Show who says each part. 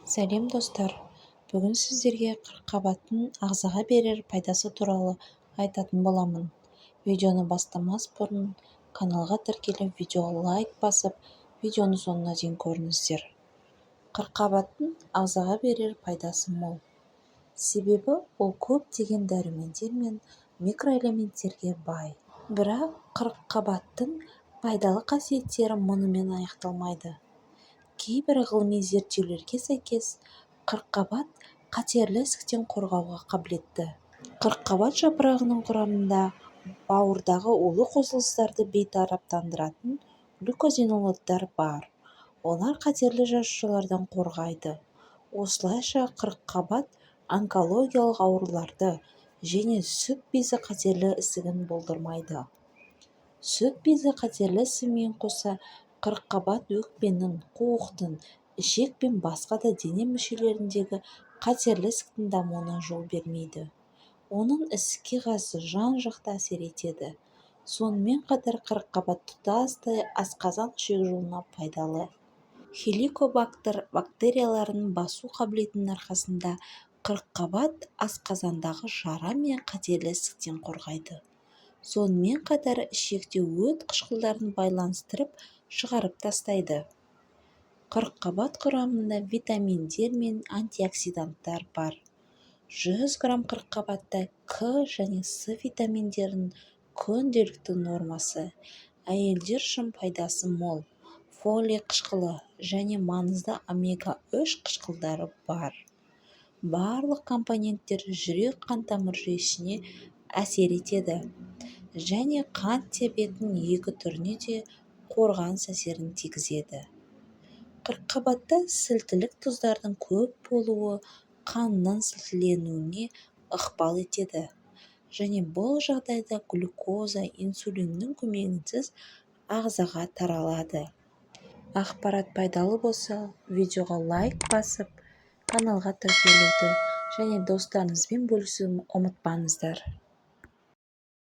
Speaker 1: Сәлем достар, бүгін сіздерге қырыққабаттың ағзаға берер пайдасы туралы айтатын боламын. Видеоны бастамас бұрын каналға тіркеліп, видеоға лайк басып, видеоны соңына дейін көріңіздер. Қырыққабаттың ағзаға берер пайдасы мол. Себебі ол көптеген дәрумендер мен микроэлементтерге бай. Бірақ қырыққабаттың пайдалы қасиеттері мұнымен аяқталмайды. Кейбір ғылыми зерттеулерге сәйкес, қырыққабат қатерлі ісіктен қорғауға қабілетті. Қырыққабат жапырағының құрамында бауырдағы улы қосылыстарды бейтараптандыратын глюкозинолаттар бар. Олар қатерлі жасушалардан қорғайды. Осылайша қырыққабат онкологиялық ауруларды және сүт безі қатерлі ісігін болдырмайды. Сүт безі қатерлі ісігімен қоса, қырыққабат өкпенің, қуықтың, ішек пен басқа да дене мүшелеріндегі қатерлі ісіктің дамуына жол бермейді. Оның ісікке қарсы жан-жақты әсер етеді. Сонымен қатар қырыққабат тұтастай асқазан ішек жолына пайдалы. Хеликобактер бактерияларын басу қабілетінің арқасында қырыққабат асқазандағы жара мен қатерлі ісіктен қорғайды. Сонымен қатар ішекте өт қышқылдарын байланыстырып шығарып тастайды. Қырыққабат құрамында витаминдер мен антиоксиданттар бар. 100 грамм қырыққабатта К және С витаминдерінің күнделікті нормасы. Әйелдер үшін пайдасы мол. Фолий қышқылы және маңызды омега-3 қышқылдары бар. Барлық компоненттер жүрек-қан тамыр жүйесіне әсер етеді және қант диабетінің екі түріне де қорғаныс әсерін тигізеді. Қырыққабатта сілтілік тұздардың көп болуы қанның сілтіленуіне ықпал етеді және бұл жағдайда глюкоза инсулиннің көмегінсіз ағзаға таралады. Ақпарат пайдалы болса, видеоға лайк басып, каналға тіркелуді және достарыңызбен бөлісуді ұмытпаңыздар.